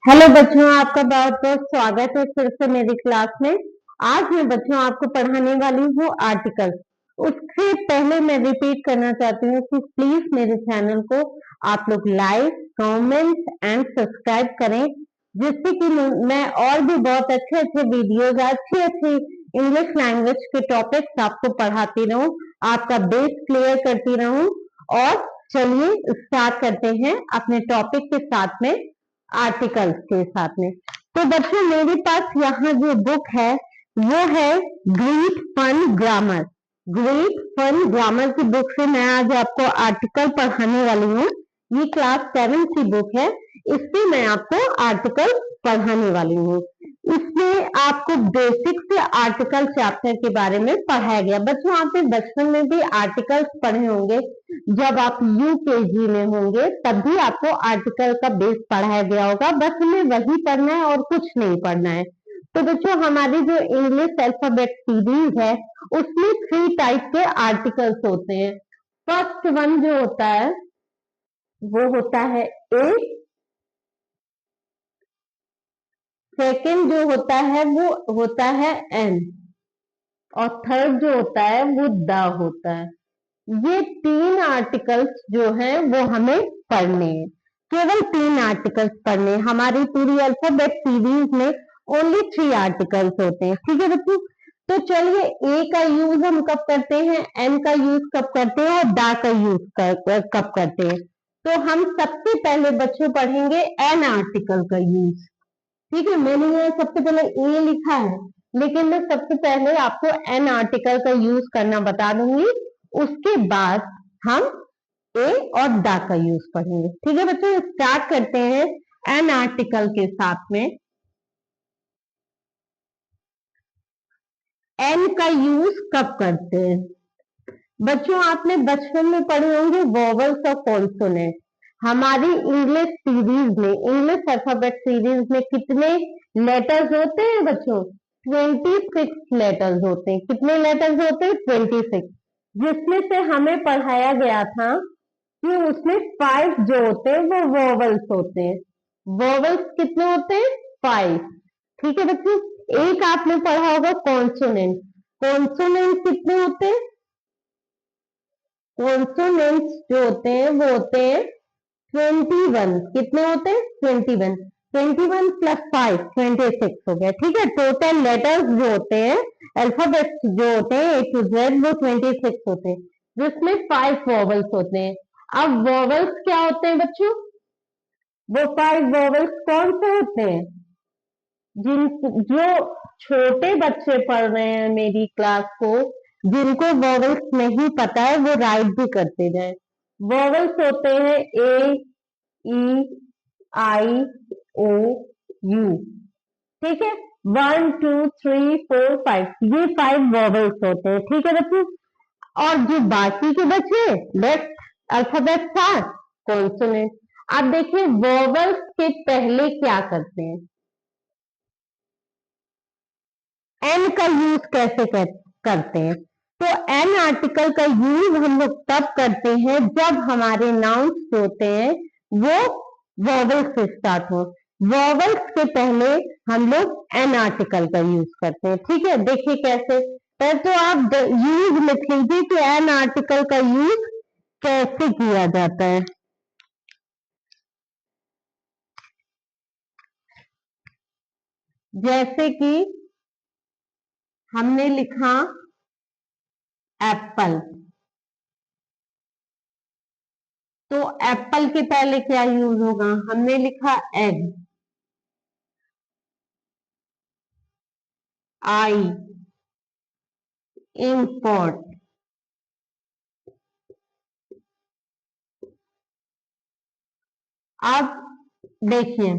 Hello बच्चों, आपका बहुत बहुत स्वागत है फिर से मेरी क्लास में। आज मैं बच्चों आपको पढ़ाने वाली हूँ आर्टिकल। उससे पहले मैं रिपीट करना चाहती हूँ कि प्लीज मेरे चैनल को आप लोग लाइक, कमेंट एंड सब्सक्राइब करें, जिससे कि मैं और भी बहुत अच्छे अच्छे वीडियोज, अच्छी अच्छी इंग्लिश लैंग्वेज के टॉपिक्स आपको पढ़ाती रहूं, आपका बेस क्लियर करती रहूं। और चलिए स्टार्ट करते हैं अपने टॉपिक के साथ में, आर्टिकल्स के साथ में। तो बच्चों मेरे पास यहाँ जो बुक है वो है Greek fun grammar. Greek fun grammar की बुक से मैं आज आपको आर्टिकल पढ़ाने वाली हूँ। ये क्लास 7 की बुक है, इससे मैं आपको आर्टिकल पढ़ाने वाली हूँ। इसमें आपको बेसिक से आर्टिकल चैप्टर के बारे में पढ़ाया गया। बच्चों आपने बचपन में भी आर्टिकल्स पढ़े होंगे, जब आप यूकेजी में होंगे तब भी आपको आर्टिकल का बेस पढ़ाया गया होगा। बस हमें वही पढ़ना है और कुछ नहीं पढ़ना है। तो बच्चों हमारी जो इंग्लिश अल्फाबेट सीरीज है उसमें 3 टाइप के आर्टिकल्स होते हैं। फर्स्ट वन जो होता है वो होता है ए। सेकंड जो होता है वो होता है एन। और थर्ड जो होता है वो द होता है। ये 3 आर्टिकल्स जो हैं वो हमें पढ़ने हैं। केवल 3 आर्टिकल्स पढ़ने हैं। हमारी पूरी अल्फाबेट सीरीज में ओनली 3 आर्टिकल्स होते हैं। ठीक है बच्चों, तो चलिए ए का यूज हम कब करते हैं, एन का यूज कब करते हैं और दा का यूज कब करते हैं। तो हम सबसे पहले बच्चों पढ़ेंगे एन आर्टिकल का यूज। ठीक है, मैंने यहाँ सबसे पहले ए लिखा है, लेकिन मैं सबसे पहले आपको एन आर्टिकल का यूज करना बता दूंगी। उसके बाद हम ए और दा का यूज पढ़ेंगे। ठीक है बच्चों, स्टार्ट करते हैं एन आर्टिकल के साथ में। एन का यूज कब करते हैं बच्चों, आपने बचपन में पढ़े होंगे वोवल्स और कॉन्सोनेंट। हमारी इंग्लिश सीरीज में, इंग्लिश अल्फाबेट सीरीज में कितने लेटर्स होते हैं बच्चों? 26 लेटर्स होते हैं। कितने लेटर्स होते हैं? 26। जिसमें से हमें पढ़ाया गया था कि उसमें 5 जो होते हैं वो वोवल्स होते हैं। वोवल्स कितने होते हैं? 5। ठीक है बच्चों, एक आपने पढ़ा होगा कॉन्सोनेंट। कॉन्सोनेंट कितने होते हैं? कॉन्सोनेंट्स जो होते हैं वो होते हैं 21। कितने होते हैं? 21। 21 प्लस 5 26 हो गया। ठीक है, टोटल लेटर्स जो होते हैं, अल्फाबेट्स जो होते हैं ए टू जेड, वो 26 होते हैं, जिसमें 5 वॉवल्स होते हैं। अब वॉवल्स क्या होते हैं बच्चों? वो 5 वॉवल्स कौन से होते हैं? जिन जो छोटे बच्चे पढ़ रहे हैं मेरी क्लास को, जिनको वॉवल्स नहीं पता है वो राइट भी करते जाए। वॉवल्स होते हैं ए, ई, आई, ओ, यू। ठीक है, 1 2 3 4 5, ये 5 वॉवल्स होते हैं। ठीक है बच्चों, और जो बाकी के बचे लेफ्ट अल्फाबेट था कॉन्सोनेंट। अब देखिए वॉवल्स के पहले क्या करते हैं, एन का यूज कैसे करते हैं। तो एन आर्टिकल का यूज हम लोग तब करते हैं जब हमारे नाउन्स जो होते हैं वो वॉवल्स से स्टार्ट हो। वॉवल्स के पहले हम लोग एन आर्टिकल का यूज करते हैं। ठीक है, देखिए कैसे। पहले तो आप यूज लिख लीजिए कि एन आर्टिकल का यूज कैसे किया जाता है। जैसे कि हमने लिखा एप्पल, तो एप्पल के पहले क्या यूज होगा? हमने लिखा एग, आई, इम्पोर्ट। अब देखिए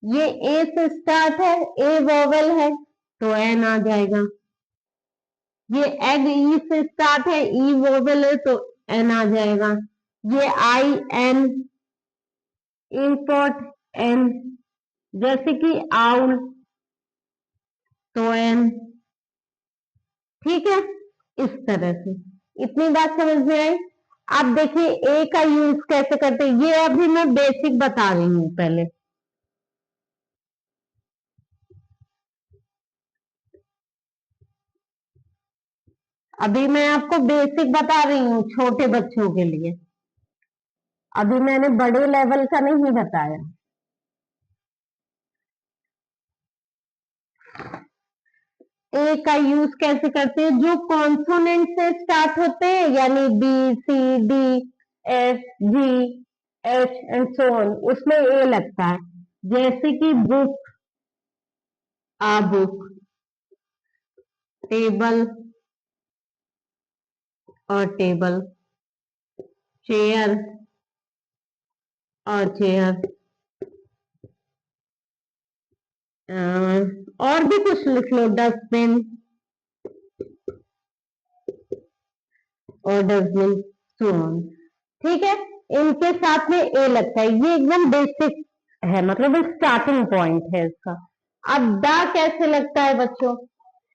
ये ए से स्टार्ट है, ए वोवल है तो एन आ जाएगा। ये एग ई से स्टार्ट है, ई वोवल है तो एन आ जाएगा। ये आई एन, इम्पोर्ट एन। जैसे कि आउल तो एन। ठीक है, इस तरह से। इतनी बात समझ में आई। अब देखिए ए का यूज कैसे करते हैं, ये अभी मैं बेसिक बता रही हूँ पहले। अभी मैं आपको बेसिक बता रही हूँ छोटे बच्चों के लिए, अभी मैंने बड़े लेवल का नहीं बताया। ए का यूज कैसे करते हैं, जो कॉन्सोनेंट से स्टार्ट होते हैं, यानी B C D S G H and so on, उसमें ए लगता है। जैसे कि बुक, आ बुक, टेबल और टेबल, चेयर और चेयर, और भी कुछ लिख लो, डस्टबिन और डस्टबिन, सो ऑन। ठीक है, इनके साथ में ए लगता है, ये एकदम बेसिक है, मतलब स्टार्टिंग पॉइंट है इसका। अब दा कैसे लगता है बच्चों,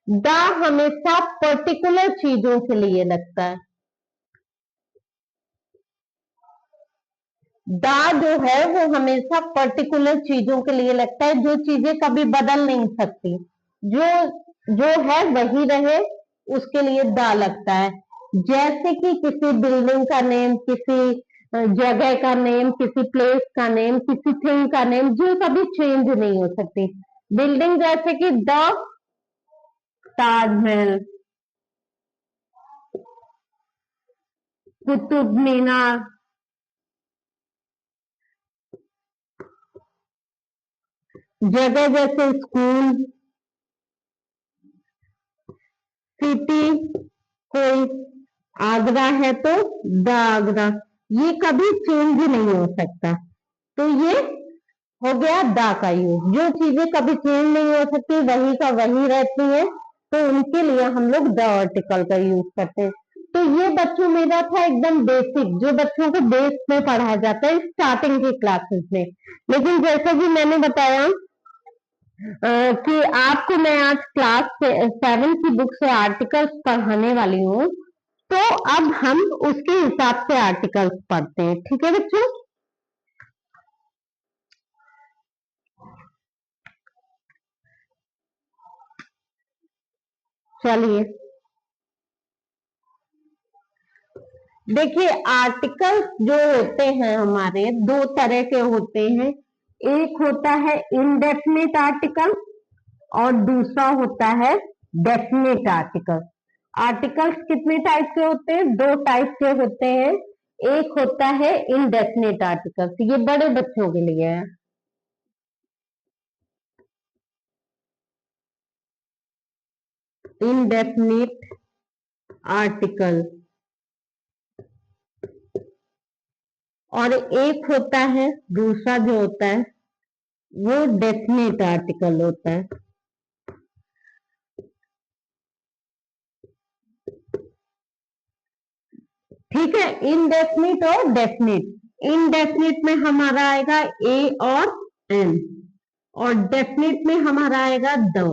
दा हमेशा पर्टिकुलर चीजों के लिए लगता है। दा जो है वो हमेशा पर्टिकुलर चीजों के लिए लगता है, जो चीजें कभी बदल नहीं सकती, जो जो है वही रहे, उसके लिए दा लगता है। जैसे कि किसी बिल्डिंग का नेम, किसी जगह का नेम, किसी प्लेस का नेम, किसी थिंग का नेम, जो कभी चेंज नहीं हो सकती। बिल्डिंग जैसे कि द ताजमहल, कुतुब मीनार, जगह जैसे स्कूल, सिटी, कोई आगरा है तो द आगरा, ये कभी चेंज नहीं हो सकता। तो ये हो गया दा का यूज, जो चीजें कभी चेंज नहीं हो सकती, वही का वही रहती है, तो उनके लिए हम लोग द आर्टिकल का यूज करते हैं। तो ये बच्चों मेरा था एकदम बेसिक, जो बच्चों को बेस में पढ़ाया जाता है स्टार्टिंग की क्लासेस में। लेकिन जैसा कि मैंने बताया कि आपको मैं आज क्लास 7 की बुक से आर्टिकल्स पढ़ाने वाली हूँ, तो अब हम उसके हिसाब से आर्टिकल्स पढ़ते हैं। ठीक है बच्चों, चलिए देखिए, आर्टिकल्स जो होते हैं हमारे दो तरह के होते हैं। एक होता है इनडेफिनिट आर्टिकल और दूसरा होता है डेफिनेट आर्टिकल। आर्टिकल्स कितने टाइप के होते हैं, दो टाइप के होते हैं। एक होता है इनडेफिनेट आर्टिकल्स, ये बड़े बच्चों के लिए है। इनडेफिनिट आर्टिकल, और एक होता है दूसरा जो होता है वो डेफिनेट आर्टिकल होता है। ठीक है, इनडेफिनिट और डेफिनिट। इनडेफिनिट में हमारा आएगा ए और एन, और डेफिनिट में हमारा आएगा द।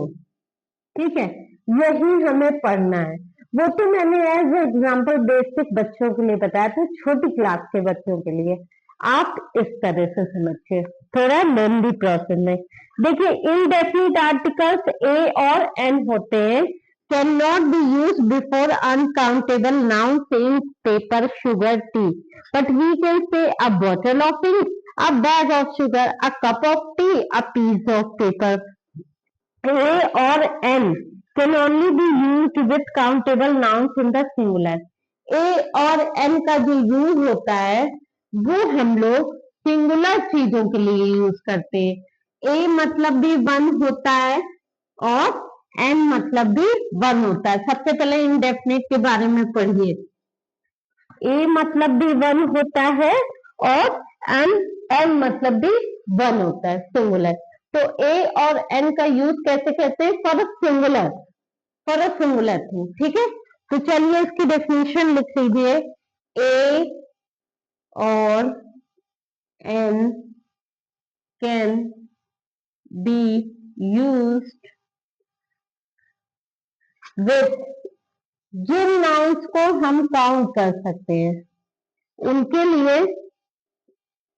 ठीक है, यही हमें पढ़ना है। वो तो मैंने एज एग्जाम्पल बेसिक बच्चों के लिए बताया था, छोटी क्लास के बच्चों के लिए आप इस तरह से समझिए, थोड़ा लेंदी प्रोसेस में। देखिए, इनडेफिनिट आर्टिकल्स ए और एन होते हैं, can not be use before uncountable nouns in paper, sugar, tea, but we can say a bottle of ink, a bag of sugar, a cup of tea, a piece of paper. A or N can only be used with countable nouns in the singular. A और N का जो use होता है वो हम लोग singular चीजों के लिए यूज करते हैं। A मतलब भी वन होता है और N मतलब भी वन होता है। सबसे पहले इंडेफिनिट के बारे में पढ़िए। ए मतलब भी वन होता है और एन एन मतलब भी वन होता है, सिंगुलर। तो ए और एन का यूज कैसे करते हैं, for singular, for a singular thing. ठीक है, तो चलिए इसकी डेफिनेशन लिख लीजिए। ए और an can be used with, जिन नाउन्स को हम काउंट कर सकते हैं उनके लिए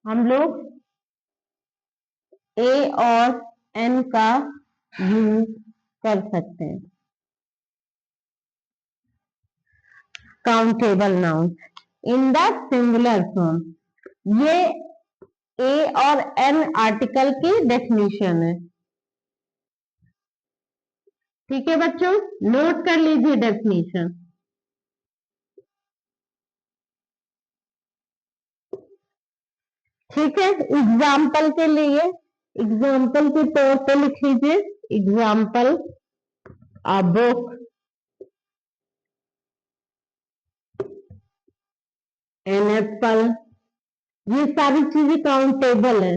हम लोग ए और एन का यूज कर सकते हैं। Countable noun in the singular form. ये ए और एन आर्टिकल की डेफिनेशन है। ठीक है बच्चों, नोट कर लीजिए डेफिनेशन। ठीक है, एग्जाम्पल के लिए, एग्जाम्पल के तौर पे लिख लीजिए, example a book, an apple, ये सारी चीजें काउंटेबल है।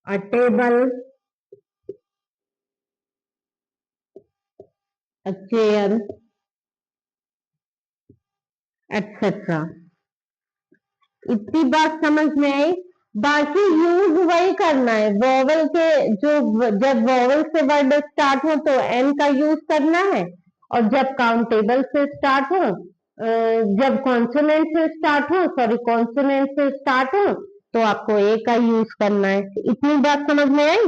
A table, a chair, etcetera. इतनी बात समझ में आई। बाकी यूज वही करना है, वॉवल के जो, जब वॉवल से वर्ड स्टार्ट हो तो एन का यूज करना है, और जब काउंटेबल से स्टार्ट हो, जब कॉन्सोनेंट से स्टार्ट हो, सॉरी कॉन्सोनेंट से स्टार्ट हो, तो आपको ए का यूज करना है। इतनी बात समझ में आई।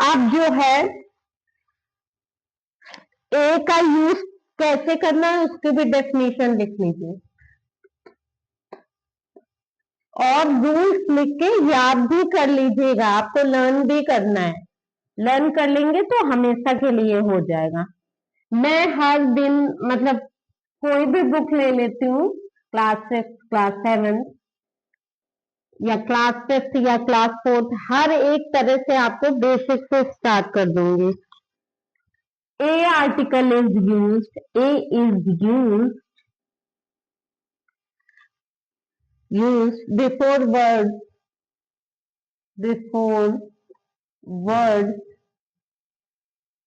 अब जो है ए का यूज कैसे करना है उसकी भी डेफिनेशन लिख लीजिए, और रूल्स लिख के याद भी कर लीजिएगा, आपको लर्न भी करना है। लर्न कर लेंगे तो हमेशा के लिए हो जाएगा। मैं हर दिन मतलब कोई भी बुक ले लेती हूँ, क्लास 6, क्लास 7 या क्लास 5 या क्लास 4, हर एक तरह से आपको बेसिक से स्टार्ट कर दूंगी। A article is used, A is used before word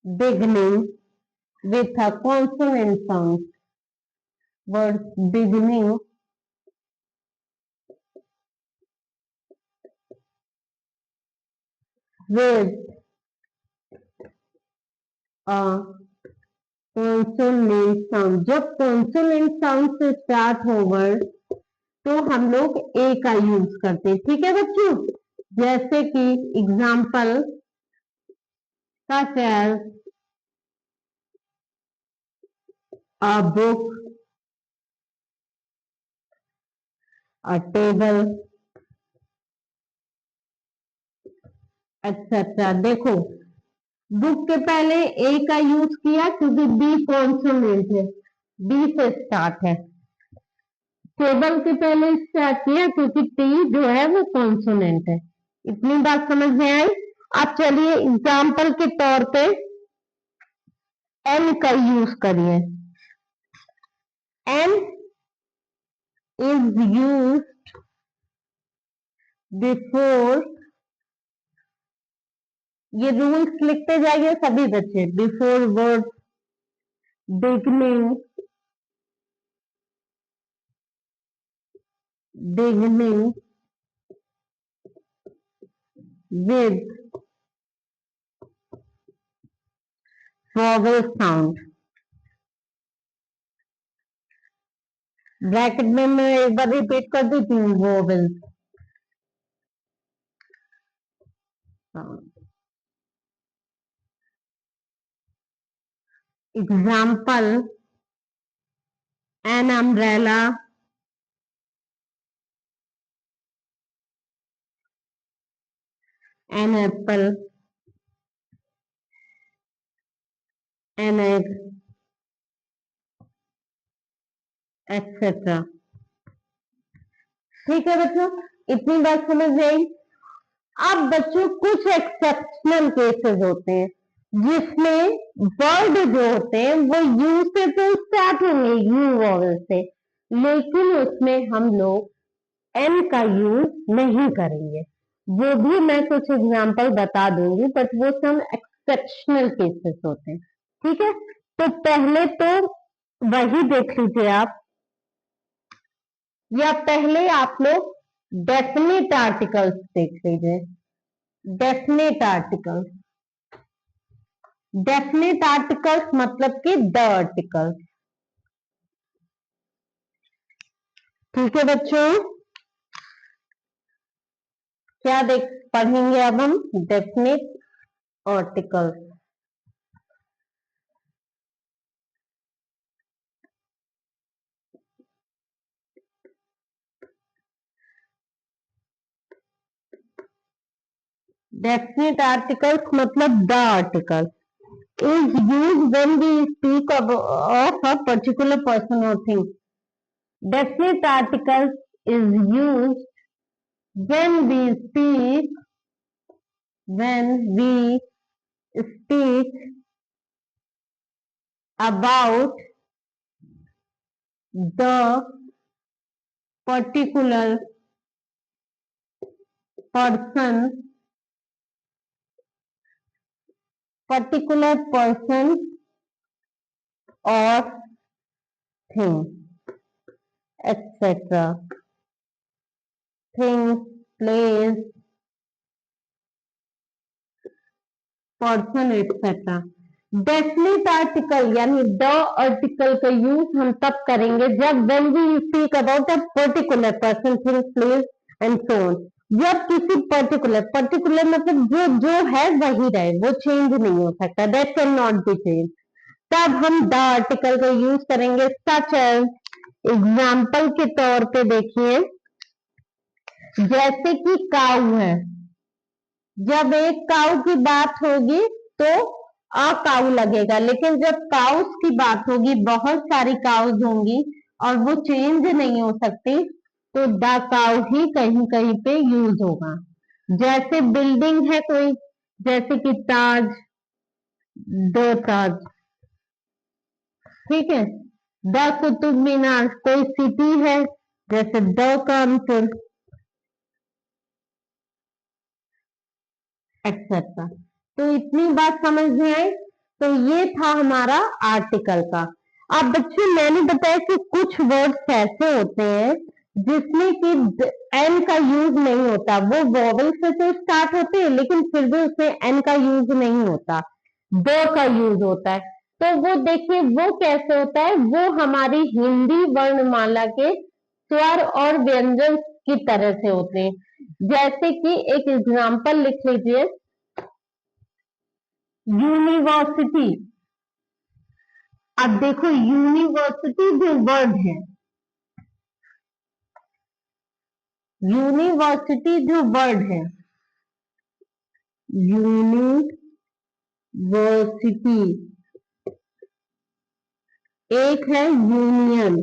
beginning with a consonant sound. Words beginning with a consonant sound. जब consonant sound से स्टार्ट हो वर्ड तो हम लोग ए का यूज करते हैं। ठीक है बच्चों, जैसे कि example such as a book, a table, etc. देखो, बुक के पहले ए का यूज किया क्योंकि बी कॉन्सोनेंट है, बी से स्टार्ट है। टेबल के पहले स्टार्ट किया क्योंकि टी जो है वो कॉन्सोनेंट है। इतनी बात समझ में आई। अब चलिए एग्जाम्पल के तौर पे एन का यूज करिए। एन इज यूज बिफोर, ये रूल्स लिखते जाइए सभी बच्चे, before word beginning, beginning with vowel sound. Bracket में मैं एक बार रिपीट कर देती हूँ, vowel sound. Example an umbrella, an apple, an egg, etc. ठीक है बच्चों, इतनी बात समझ में आई। अब बच्चों कुछ एक्सेप्शनल केसेस होते हैं जिसमें वर्ड जो होते हैं वो यू से तो स्टार्ट होंगे, यू वॉवल से, लेकिन उसमें हम लोग एन का यूज नहीं करेंगे। वो भी मैं कुछ एग्जांपल बता दूंगी, बट वो सब एक्सेप्शनल केसेस होते हैं। ठीक है, तो पहले तो वही देख लीजिए आप, या पहले आप लोग डेफिनेट आर्टिकल्स देख लीजिए। डेफिनेट आर्टिकल्स, डेफिनेट आर्टिकल्स मतलब कि द आर्टिकल। ठीक है बच्चों, क्या देख पढ़ेंगे अब हम, डेफिनेट आर्टिकल्स। डेफिनेट आर्टिकल्स मतलब the article is used when we speak of a particular person or thing. Definite articles is used when we speak about the particular person or thing, etc. Things, place, person etcetera. Definite article यानी the article का use हम तब करेंगे जब when we speak about a particular person thing place and so on. जब किसी particular मतलब जो जो है वही रहे, वो चेंज नहीं हो सकता, that can not B change, तब हम द आर्टिकल का यूज करेंगे। सच एज एग्जाम्पल के तौर पे देखिए, जैसे कि काऊ है, जब एक काऊ की बात होगी तो अ काऊ लगेगा, लेकिन जब काउस की बात होगी, बहुत सारी काउस होंगी और वो चेंज नहीं हो सकती, तो द काऊ ही कहीं कहीं पे यूज होगा। जैसे बिल्डिंग है कोई, जैसे कि ताज, द ताज, ठीक है। द कुतुब मीनार, कोई सिटी है, जैसे द कानपुर, एक्सेट्रा। तो इतनी बात समझ में आई। तो ये था हमारा आर्टिकल का। अब बच्चों मैंने बताया कि कुछ वर्ड्स ऐसे होते हैं जिसमें कि एन का यूज नहीं होता, वो वोवेल से तो स्टार्ट होते हैं लेकिन फिर भी उसमें एन का यूज नहीं होता, द का यूज होता है। तो वो देखिए वो कैसे होता है, वो हमारी हिंदी वर्णमाला के स्वर और व्यंजन की तरह से होते हैं। जैसे कि एक एग्जाम्पल लिख लीजिए, यूनिवर्सिटी। अब देखो यूनिवर्सिटी जो वर्ड है, यूनिवर्सिटी जो वर्ड है, यूनिवर्सिटी एक है यूनियन।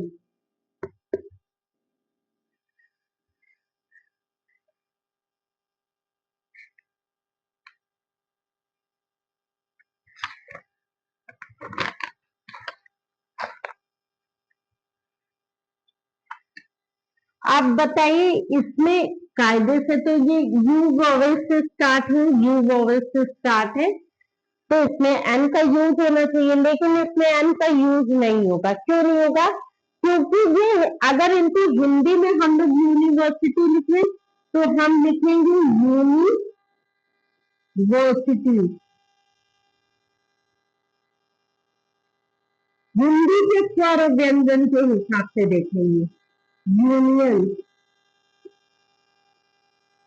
आप बताइए इसमें कायदे से तो ये यू वोवेल से स्टार्ट है, यू वोवेल से स्टार्ट है, तो इसमें एन का यूज होना चाहिए, लेकिन इसमें एन का यूज नहीं होगा। क्यों नहीं होगा? क्योंकि ये अगर इनको हिंदी में हम लोग यूनिवर्सिटी लिखें तो हम लिखेंगे यूनिवर्सिटी। हिंदी के स्वर और व्यंजन के हिसाब से देखेंगे यूनियन।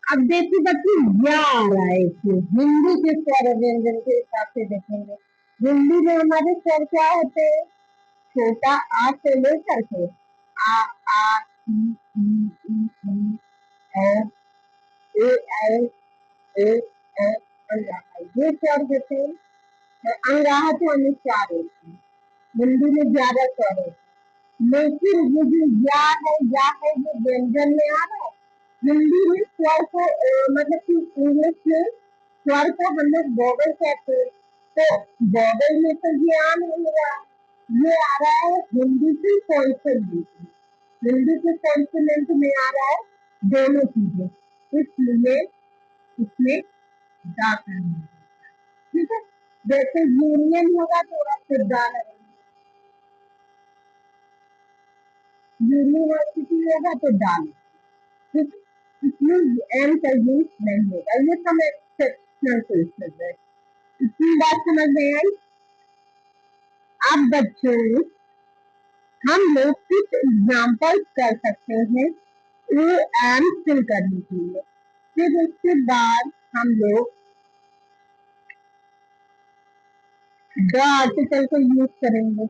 अब देखिए बच्चे या आ रहा है इसमें, हिंदी के स्वर और व्यंजन के हिसाब से देखेंगे। हिंदी में हमारे स्वर क्या होते हैं? छोटा आ से लेकर के आ ई ए ऐ ए ऐ अंगाहा, ये स्वर होते हैं। अंगाहा तो अनुस्वार होते हैं, हिंदी में ज्यादा स्वर होते हैं, लेकिन ये जो या है ये व्यंजन में आ रहा है। हिंदी में स्वर को मतलब कि इंग्लिश में स्वर को हम लोग वोवेल कहते हैं, तो वोवेल में तो ये आ नहीं रहा, ये आ रहा है हिंदी की कॉन्सोनेंट, हिंदी के कॉन्सोनेंट में आ रहा है दोनों चीजें, इसलिए इसमें दा करना, ठीक है। जैसे यूनियन होगा तो आपको दा लगेगा, यूनिवर्सिटी होगा तो दा लगेगा, ठीक है। इसमें एम का यूज नहीं होगा, ये सब एक्सेप्शनल केसेस है। इतनी बात समझ में आई। अब बच्चों हम लोग कुछ एग्जाम्पल कर सकते हैं ए एम फिल करने के लिए, फिर उसके बाद हम लोग द आर्टिकल को यूज करेंगे।